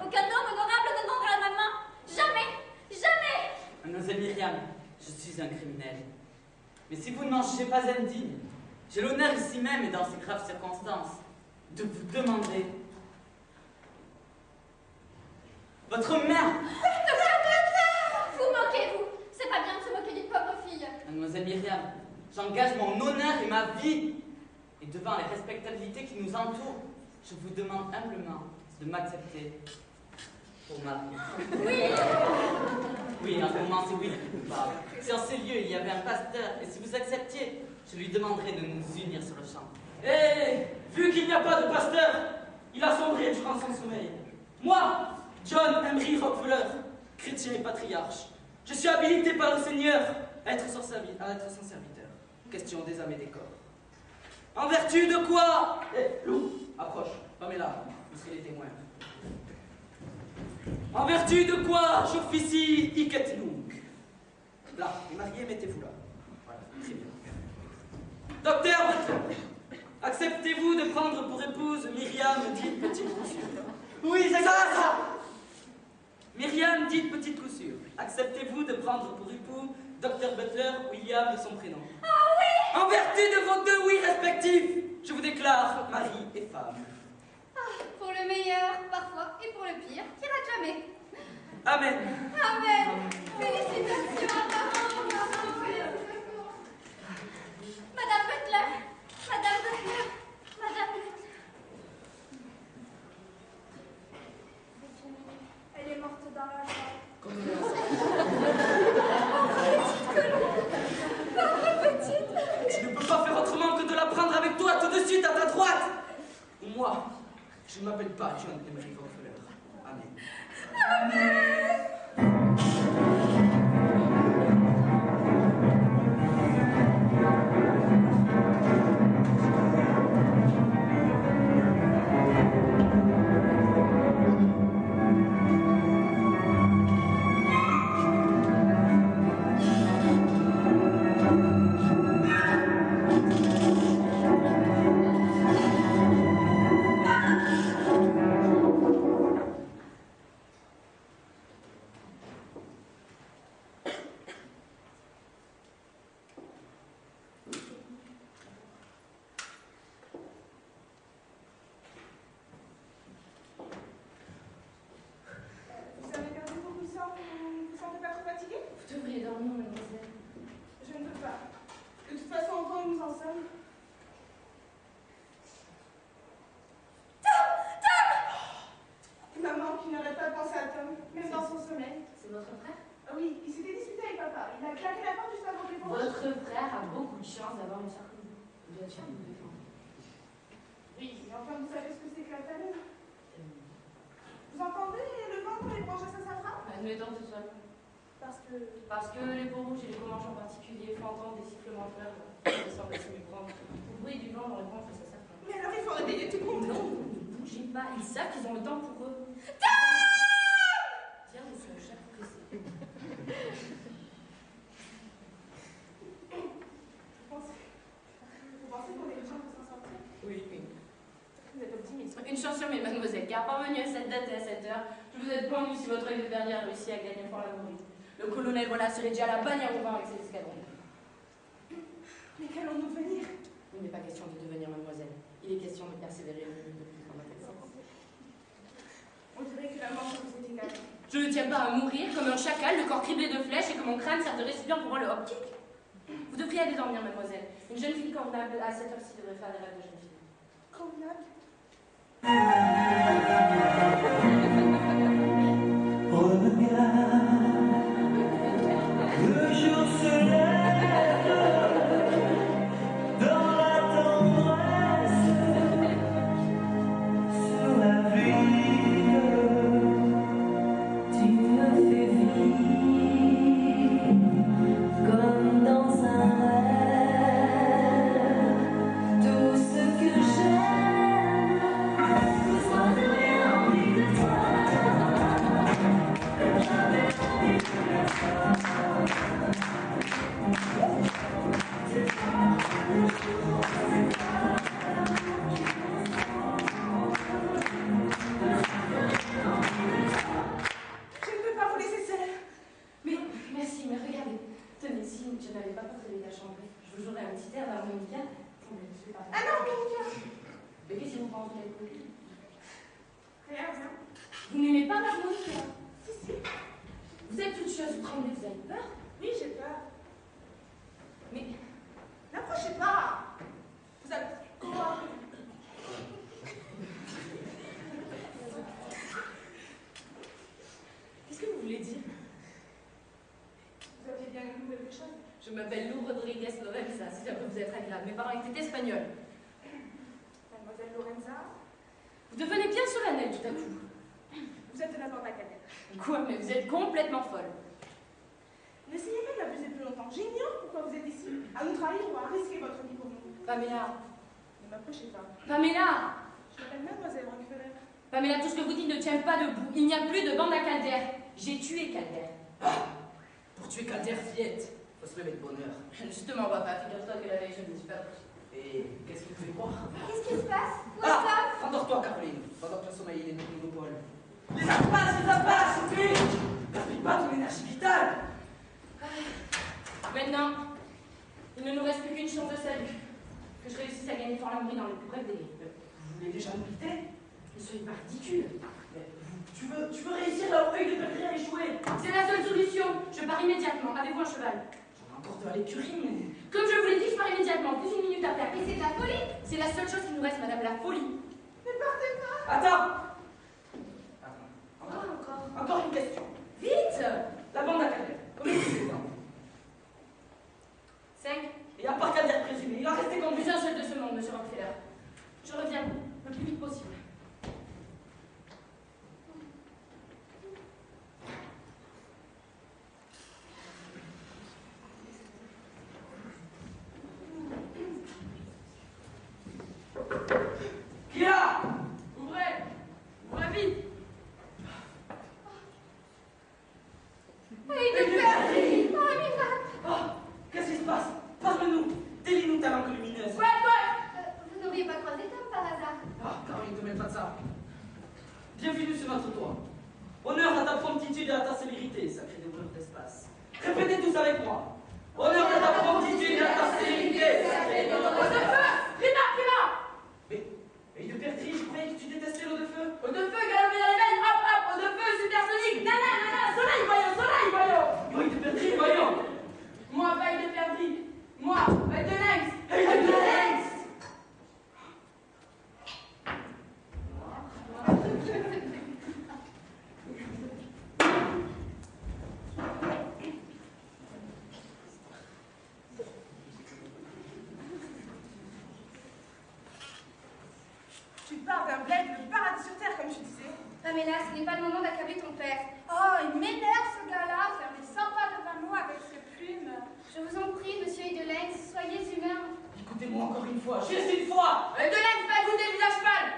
Aucun homme honorable ne demandera ma main. Jamais! Jamais! Mademoiselle Myriam, je suis un criminel. Mais si vous ne m'en jugez pas indigne, j'ai l'honneur ici même et dans ces graves circonstances de vous demander votre mère. Vous moquez-vous! C'est pas bien de se moquer d'une pauvre fille. Mademoiselle Myriam, j'engage mon honneur et ma vie. Et devant les respectabilités qui nous entourent, je vous demande humblement de m'accepter pour mari. Oui! Oui, en ce moment, c'est oui qui vous parle. Si en ces lieux, il y avait un pasteur, et si vous acceptiez, je lui demanderais de nous unir sur le champ. Eh, vu qu'il n'y a pas de pasteur, il a sombré durant son sommeil. Moi, John Emery Rockefeller, chrétien et patriarche, je suis habilité par le Seigneur à être son serviteur. Question des âmes et des corps. En vertu de quoi? Eh, Lou, approche. Pamela, vous serez les témoins. En vertu de quoi j'officie Iket Nunc. Là, les mariés, mettez-vous là. Voilà. Très bien. Docteur Butler, acceptez-vous de prendre pour épouse Myriam, dite Petite Coussure? Oui, c'est Ça Myriam, dite Petite Coussure, acceptez-vous de prendre pour époux Dr Butler, William de son prénom? Ah oui! En vertu de vos deux oui respectifs, je vous déclare mari et femme. Ah, pour le meilleur, parfois, et pour le pire, qui rate jamais. Amen. Amen. Félicitations, bravo, bravo. Madame Butler, Madame Butler, Madame Butler. Elle est morte dans la joie. Je ne peux pas faire autrement que de la prendre avec toi tout de suite à ta droite. Moi, je ne m'appelle pas John Emery Rockefeller. Amen. Vous avez perdu beaucoup de sang, vous ne sentez pas trop fatigué? Vous devriez dormir, mademoiselle. Je ne peux pas. De toute façon, encore nous en sommes. Maman qui n'arrête pas de penser à Tom, même dans son sommeil. C'est votre frère? Ah oui, il s'était disputé avec papa. Il a claqué la porte juste avant de répondre. Votre frère a beaucoup de chance d'avoir une sœur comme vous. Il doit être fier de vous défendre. Oui, mais enfin, vous savez ce que c'est que la famille. Vous entendez le vent dans les branches à sa frappe? Admettons que ce soit le cas. Parce que les peaux rouges et les comanches en particulier font entendre des sifflements fleuves. Ils semblent se méprendre. Le bruit du vent dans les branches de sa sœur. mais alors il faut réveiller tout le monde. Non, ne bougez pas. Ils savent qu'ils ont le temps pour eux. Tiens, mais c'est un chat pressé. Vous pensez qu'on est une chance de s'en sortir? Oui. Vous êtes optimiste. Une chance sur mes mademoiselle, car parvenu à cette date et à cette heure, je vous ai pendu si votre œil de dernier a réussi à gagner fort la mourir. Le colonel voilà serait déjà à la bannière au vent avec ses escadrons. Mais qu'allons-nous devenir? Il n'est pas question de devenir mademoiselle. Il est question de persévérer au milieu de plus grande existence. On dirait que la mort vous est égale. Je ne tiens pas à mourir comme un chacal, le corps criblé de flèches et que mon crâne sert de récipient pour voir le hop-kick. Vous devriez aller dormir, mademoiselle. Une jeune fille convenable à cette heure-ci devrait faire des rêves de jeune fille. Convenable. Le jour se lève dans la tendresse sur la ville. Tu me fais vivre comme dans un rêve. Tout ce que j'aime, besoin de rien, envie de toi. J'avais envie de toi. Je ne peux pas vous laisser seule. Mais, merci, mais regardez. Tenez, si je n'avais pas porté les taches chambrées, je vous jouerais un petit air d'harmonica. Attendez, je vais pas. Ah non, Monica. Mais qu'est-ce que vous pensez de la Rien, rien. Vous n'aimez pas l'harmonica? Si, si. Vous êtes toute chose, vous tremblez, vous avez peur? Oui, j'ai peur. Mais N'approchez pas. Vous avez quoi? qu'est-ce que vous voulez dire? Vous aviez bien lu quelque chose? Je m'appelle Lou Rodriguez Lorenza, si ça peut vous être agréable. Mes parents étaient espagnols. Mademoiselle Lorenza, Vous devenez bien solennelle tout à coup. vous êtes de la bande à cadette. Quoi, mais vous êtes complètement folle. N'essayez pas de l'abuser plus longtemps. J'ignore pourquoi vous êtes ici. À nous trahir ou à risquer votre vie pour nous. Pamela, Ne m'approchez pas. Pamela, Je m'appelle Mademoiselle Rockefeller. Pamela, tout ce que vous dites ne tient pas debout. Il n'y a plus de bande à Calder. J'ai tué Calder. Pour tuer Calder, fillette, Faut se lever de bonne heure. Justement, papa, figure-toi que la veille, je me suis pas couchée. Et qu'est-ce qui te fait croire? Qu'est-ce qui se passe? Où est-ce Ah! Endors-toi, Caroline, pendant que le sommeil est notre monopole. Les impasses, oublie! Gaspille pas ton énergie vitale! Maintenant, il ne nous reste plus qu'une chance de salut. Que je réussisse à gagner pour l'amour dans le plus bref délai. Vous voulez déjà nous quitter? Ne soyez pas ridicule. Tu veux réussir là où œil de perdrix a échoué? C'est la seule solution. Je pars immédiatement. Avez-vous un cheval? J'en ai encore de à l'écurie, mais... Comme je vous l'ai dit, je pars immédiatement. Plus une minute après. Et c'est de la folie. C'est la seule chose qui nous reste, madame, la folie. Ne partez pas. Attends! Encore Encore une question. Vite! La bande à Calder, combien de ans? 5. Et à part Calder présumé, il en restait combien? Plus un seul de ce monde, monsieur Rockefeller. Je reviens le plus vite possible. Qui est là? Ouvrez! Ouvrez vite! Qu'est-ce qui se passe? Parle-nous! Délie-nous ta langue lumineuse! Quoi? Vous n'auriez pas croisé Tom par hasard? Ah, Caroline, ne te mêle pas de ça. Bienvenue sur notre toit. Honneur à ta promptitude et à ta célérité, sacré dévoreur d'espace. Répétez tous avec moi. Honneur à ta promptitude et à ta célérité, sacré dévoreur Au de d'espace. feu! Rima! Mais de perdrix, je croyais que tu détestais l'eau de feu. Au de feu, galopé dans les veines! Hop, hop! Au de feu, supersonique! Nana, nana! Soleil, voyons! Oui, de perdrix, voyons. Moi, veille de perdrix! Moi, veille de lynx! Hey, de lynx. Tu pars d'un bled, le paradis sur terre, comme tu disais. Pamela, ce n'est pas le moment d'accabler ton père. Oh, il m'énerve ce gars-là, faire des sympas devant nous avec ses plumes. Je vous en prie, monsieur Edelens, soyez humain. Écoutez-moi encore une fois, juste une fois. De lynx, pas écouter, visage pâle!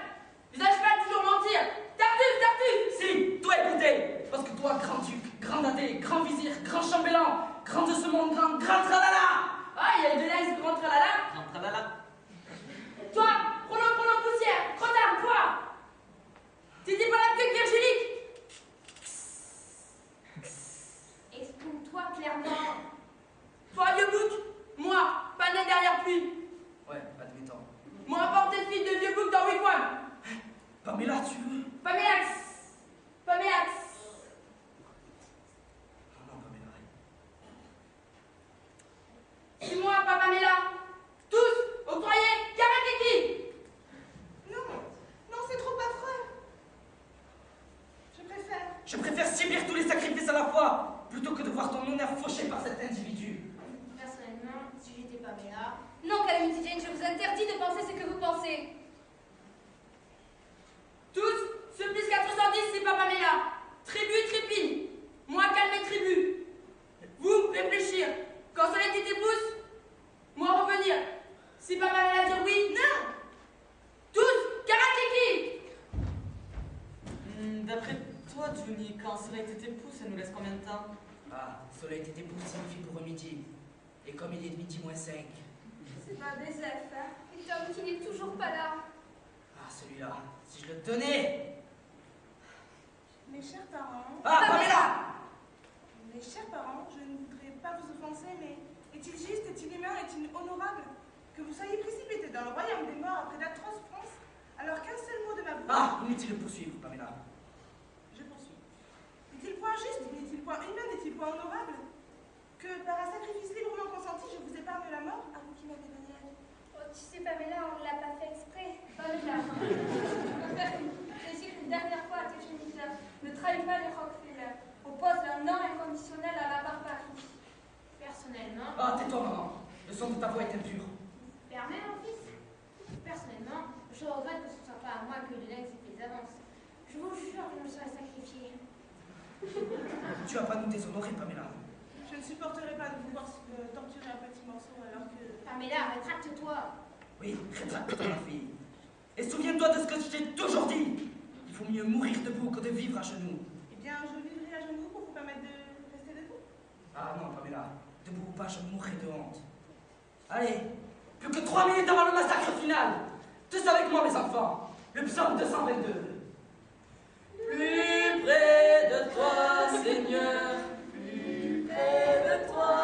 Visage pâle, toujours mentir! Tartuffe, tartuffe! Si, toi écoutez. Parce que toi, grand-duc, grand dadé, grand vizir, grand chambellan, grand de ce monde, grand tralala. Ah, il y a de lynx, grand tralala! Grand tralala. Toi, pronom poussière! Trop tard, toi! T'étais pas la queue virgilique! Exprime-toi clairement. Toi, vieux bouc! Moi, pas né derrière pluie! Ouais, admettons. Moi, portée de fille de vieux bouc dans Wigwam! Pamela, tu veux? Pamelax! Pamelax! Ah non, Pamela. C'est moi, pas Pamela! Tous, octroyés, Karateki! Non, c'est trop affreux. Je préfère subir tous les sacrifices à la fois, plutôt que de voir ton honneur fauché par cet individu. Personnellement, si j'étais Pamela... Non, Calamity Jane, je vous interdis de penser ce que vous pensez. Tous, Supplice 410, c'est pas Pamela! Tribu, tripine! Moi, calmer tribu! Vous, réfléchir! Quand Soleil t'épouse, moi, revenir! C'est pas Pamela dire oui? Non! Tous, Karateki! D'après toi, Johnny, quand Soleil t'épouse, ça nous laisse combien de temps? Ah, Soleil t'était pour signifie pour midi. Et comme il est midi moins 5. C'est pas des F, hein. Et Tom qui n'est toujours pas là. Ah, celui-là, si je le tenais. Mes chers parents, Ah, Pamela! mes chers parents, je ne voudrais pas vous offenser, mais est-il juste, est-il humain, est-il honorable que vous soyez précipité dans le royaume des morts après d'atroces souffrances, alors qu'un seul mot de ma bouche... Ah, inutile de poursuivre, Pamela. Je poursuis. N'est-il point juste, n'est-il point humain, n'est-il point honorable que par un sacrifice librement consenti, je vous épargne la mort, à vous qui m'avez donné la vie? Oh, tu sais, Pamela, on ne l'a pas fait exprès. Pamela. J'ai dit qu'une dernière fois à tes géniteurs, ne trahis pas les Rockefeller. Oppose un non inconditionnel à la barbarie. Personnellement, Ah, tais-toi, maman. Le son de ta voix est impur. permets mon fils. Personnellement, je regrette que ce ne soit pas à moi que le lynx ait fait des avances. Je vous jure que je me serais sacrifié. Tu vas pas nous déshonorer, Pamela. Je ne supporterai pas de vous voir torturer un petit morceau alors que... Pamela, rétracte-toi. Oui, rétracte-toi, ma fille. Et souviens-toi de ce que je t'ai toujours dit. Il faut mieux mourir debout que de vivre à genoux. Eh bien, je vivrai à genoux pour vous permettre de rester debout. Ah non, Pamela. Debout ou pas, je mourrai de honte. Allez, plus que 3 minutes avant le massacre final. Tous avec moi, mes enfants. Le psaume 222. Plus près de toi, Seigneur, plus près de toi.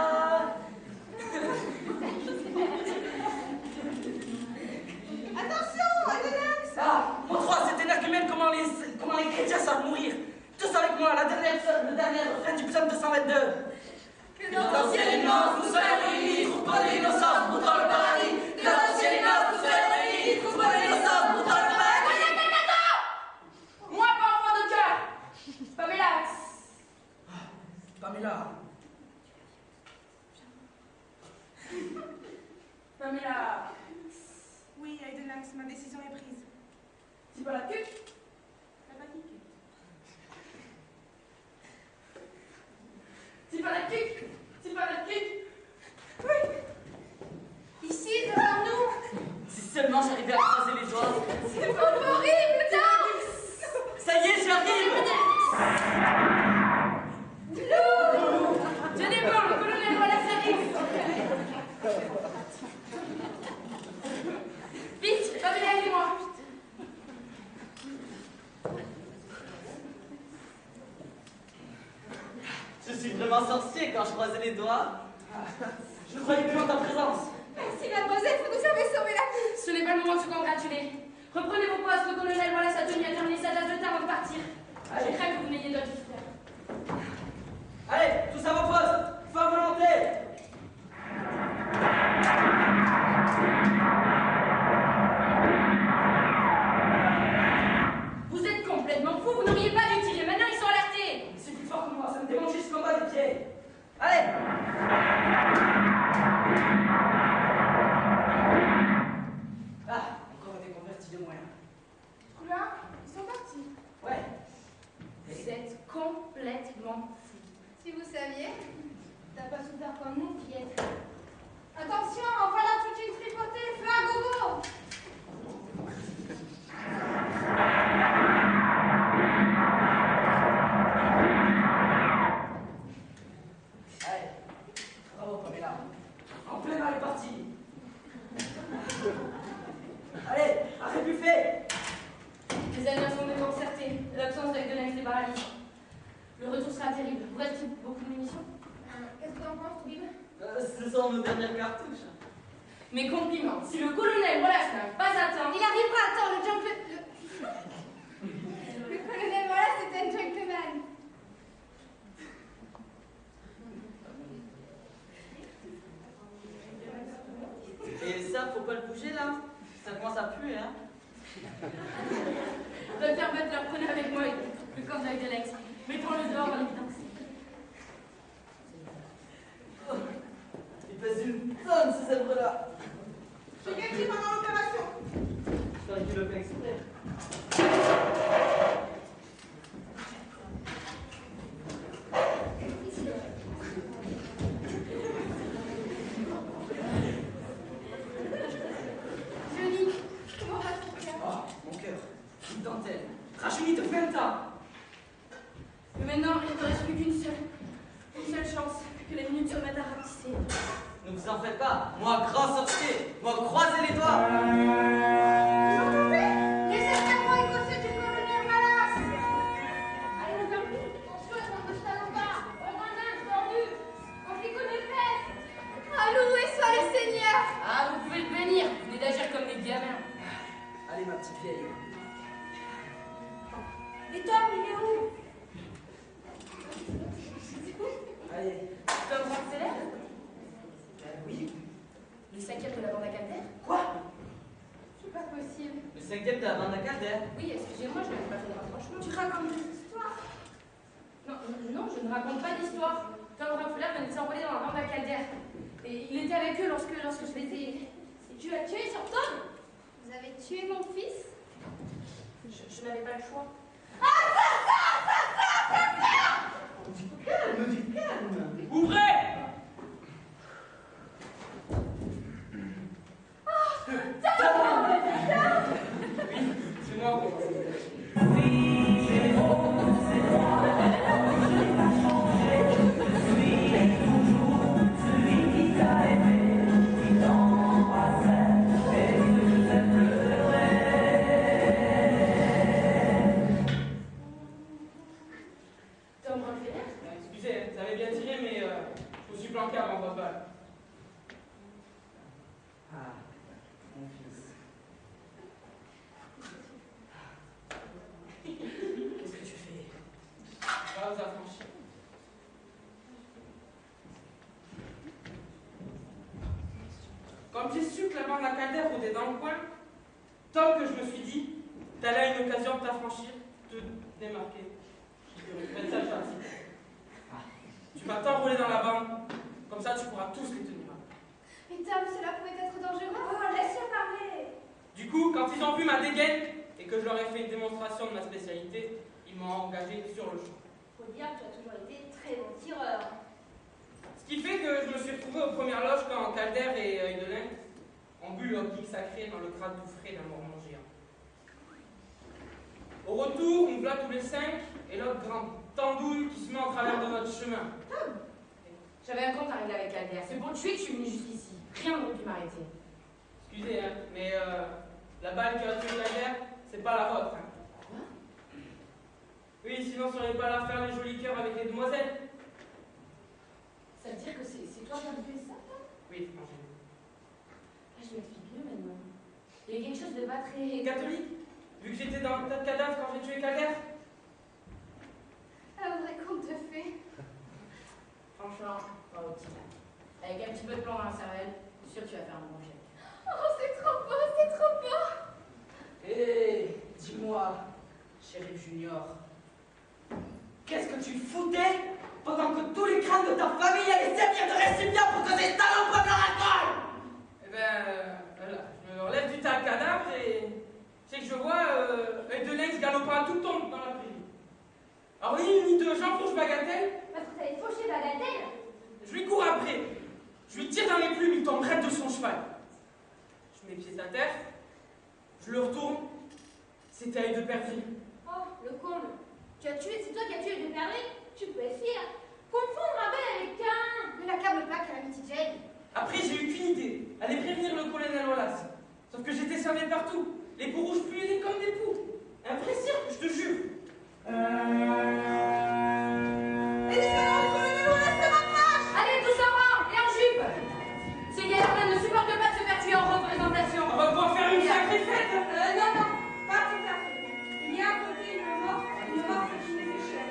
Attention, Adonax! Ah, mon 3, c'est énergumène comment les chrétiens savent mourir. Tous avec moi, le dernier refrain du psaume 222. Que Dans le ciel immense, nous soyons réunis, troupeau de l'innocence, pour dans le paradis. Que dans le ciel immense, nous soyons réunis, troupeau de l'innocence, pour dans le paradis. Moi, pas enfant de cœur. Pamela. Pamela. Pamela. Oui, Adonax, ma décision est prise. C'est pas la queue. La panique. C'est pas la queue. C'est pas la queue. Oui. Ici, devant nous. Si seulement j'arrivais à croiser les doigts. C'est horrible, non. Ça y est, j'arrive! Tenez bon, le colonel Wallace arrive. Vite, Pamela, aidez-moi. Je suis vraiment sorcier quand je croisais les doigts. Je croyais plus en ta présence. Merci, mademoiselle, vous nous avez sauvé la vie. Ce n'est pas le moment de se congratuler. Reprenez vos postes, le colonel Wallace a tenu à terminer sa tasse de thé avant de partir. Je crains que vous n'ayez d'autres frères. Allez, tous à vos postes. Fin volonté. Vous êtes complètement fous, vous n'auriez pas dû tirer. Maintenant, ils sont alertés. C'est plus fort que moi, ça me démange jusqu'en bas des pieds. Allez. Ah, encore des convertis de moins. Trop bien, ils sont partis. Ouais. Vous êtes complètement fous. Si vous saviez, t'as pas souffert comme nous qui êtes. Attention, voilà toute une tripotée, feu à gogo. Allez. Bravo, Pamela. En plein dans les parties. Allez, arrêt buffet. Les alliances sont déconcertées. L'absence de Adonax les paralyse. Le retour sera terrible. Vous reste-t-il beaucoup de munitions? Qu'est-ce que t'en penses, Bib? Ce sont nos dernières cartouches. Mes compliments. Si le colonel Wallace n'a pas atteint, Il arrivera à temps, le colonel Wallace est un gentleman. Et ça, faut pas le bouger là. Ça commence à puer, hein. Docteur Butler, prenez avec moi le corps d'Adonax. Mettons-le dehors dans l'évidence. Il pèse une tonne ce zèbre-là. J'ai gagné pendant l'opération. J'espère qu'il le fait exprès. Johnny, comment va ton cœur? Oh, mon cœur. Une dentelle. Rajeuni de 20 ans. Mais maintenant, il ne reste plus qu'une seule chance, que les minutes se mettent à rapetisser. Ne vous en faites pas. Moi, grand sorcier. Moi, croisez les doigts. Vous entendez? Les escargots écossais du colonel Wallace. Allez, on dormit. On souhaite un peu de talent bas. On ramène, tordu. On picote les fesses. Loué soit le Seigneur. Ah, vous pouvez le bénir. Vous venez d'agir comme des gamins. Allez, ma petite vieille. Et Tom, il est où? Allez. Tom Rockefeller, Oui. le 5e de la bande à Calder. Quoi? C'est pas possible. Le 5e de la bande à Calder. Oui, excusez-moi, je n'avais pas fait de rapprochement. Tu racontes des histoires. Non, je ne raconte pas d'histoire. Tom Rockefeller venait de s'envoler dans la bande à Calder. Et il était avec eux lorsque je les ai... Tu as tué sur Tom? Vous avez tué mon fils? Je n'avais pas le choix. Calme, du calme. Ouvrez! C'est moi. J'avais bien tiré, mais je me suis planqué avant votre balle. Ah, mon fils. Qu'est-ce que tu fais? Va vous affranchir. Comme j'ai su que la bande à Calder rôdait dans le coin, tant que je me suis dit, t'allais à une occasion de t'affranchir, de te démarquer. Faites ça, tu vas t'enrôler dans la bande, comme ça tu pourras tous les tenir. Mais Tom, cela pourrait être dangereux. Oh, laisse-le parler. Du coup, quand ils ont vu ma dégaine et que je leur ai fait une démonstration de ma spécialité, ils m'ont engagé sur le champ. Faut dire que tu as toujours été très bon tireur. Ce qui fait que je me suis retrouvé aux premières loges quand Calder et Eudelin ont bu leur kick sacré dans le crâne tout frais d'un mormon géant. Au retour, nous voilà tous les 5 et l'autre grande tandouille qui se met en travers de notre chemin. J'avais un compte à régler avec Calder. C'est pour le tuer que je suis venue jusqu'ici. Rien n'aurait pu m'arrêter. Excusez, hein, mais la balle qui a tué Calder, c'est pas la vôtre. Hein. Quoi? Oui, sinon ça serait pas là faire les jolis cœurs avec les demoiselles. Ça veut dire que c'est toi qui as fait ça, toi? Oui, mangez. Ah, je m'explique mieux maintenant. Il y a quelque chose de pas très... Catholique, vu que j'étais dans le tas de cadavres quand j'ai tué Calder. Un vrai conte de fées. Franchement, pas au petit là. Avec un petit peu de plomb dans la cervelle, je suis sûre que tu vas faire un bon chèque. Oh, c'est trop beau, c'est trop beau. Hé, dis-moi, shérif Junior, qu'est-ce que tu foutais pendant que tous les crânes de ta famille allaient servir de récipient pour que ces salopes prennent leur alcool? Eh ben, voilà, je me relève du tas de cadavres et c'est que je vois Eudelin galopant à toute tombe dans la prairie. Alors ni une ni deux, j'enfourche Bagatelle, Parce que t'avais fauché Bagatelle. je lui cours après, je lui tire dans les plumes, il tombe raide de son cheval. Je mets pied à terre, je le retourne, c'était à Eudeperville. Oh, le comble. Tu as tué, c'est toi qui as tué le Perlé. Tu peux être fier. Confondre un bel avec un. Ne l'accable pas, Calamity Jane. Après, j'ai eu qu'une idée, aller prévenir le colonel Wallace. Sauf que j'étais servi partout, les peaux rouges puisaient comme des poux. Un vrai cirque, je te jure. Et les salons du colonel Wallace se rapprochent. Allez, tous en rang et en jupe. Ces galères-là ne supportent pas de se faire tuer en représentation. On va pouvoir faire une sacrée fête. Non, non, pas tout à fait. Il y a à côté une mort qui nous fait cher.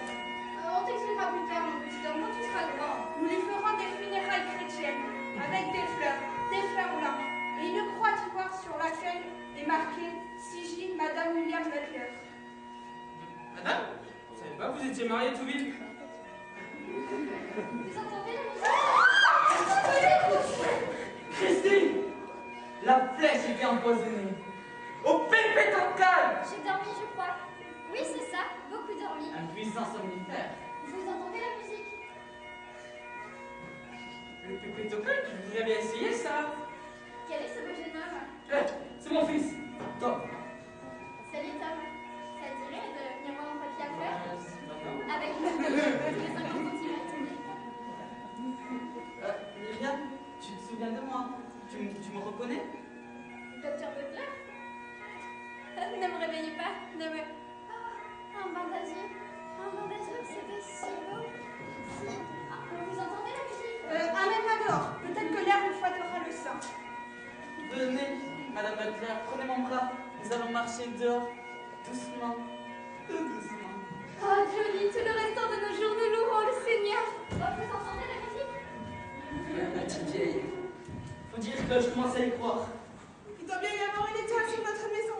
On t'expliquera plus tard, mon petit homme, quand tu seras grand. Nous lui ferons des funérailles chrétiennes, avec des fleurs blanches, et une croix d'ivoire sur laquelle est marqué Sigil Madame William Butler. Madame, vous savez pas que vous étiez mariée tout vite? Vous entendez la musique? Christine! La flèche était empoisonnée. Au pépé total! J'ai dormi, je crois. Oui, c'est ça, beaucoup dormi. Un puissant somnifère. Vous entendez la musique? Le pépé tocal, je voudrais bien essayer ça. Quel est ce beau jeune homme? C'est mon fils, Tom. Salut Tom. Ça te dirait de venir voir mon papier à fleurs? Maintenant. Avec les 50 cm. Myriam, tu te souviens de moi? Tu me reconnais? Docteur Butler? Ne me réveillez pas, ne me... Ah, un bain d'azur. Un bain d'azur, c'était si beau. Si. Ah, vous entendez la musique? Amène-la dehors. Peut-être que l'air lui frottera le sein. Venez, Madame Butler, prenez mon bras. Nous allons marcher dehors, doucement, tout doucement. Oh, Johnny, tout le restant de nos jours, nous louerons le Seigneur. Oh, vous entendez la musique? Ma petite vieille, faut dire que je commence à y croire. Il doit bien y avoir une étoile sur notre maison.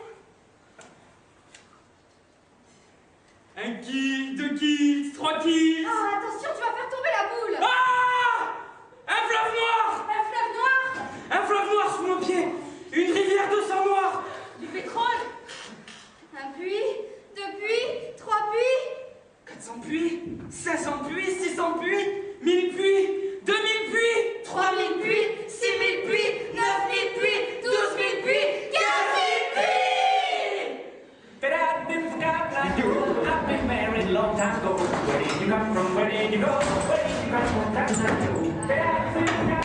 Un kill, 2 kills, 3 kills. Ah, attention, tu vas faire tomber la boule. Ah! Un fleuve noir! Un fleuve noir. Un fleuve noir sous nos pieds! Une rivière de sang noir! Du pétrole. Un puits, 2 puits, 3 puits. 400 puits, 500 puits, 600 puits, 1000 puits, 2000 puits, 3000 puits, 6000 puits, 9000 puits, 12000 puits, 15000 puits. But I've been forgotten like you. I've been married long time ago. Where did you come from? Where did you go? Where did you come from? That's not true. But I've been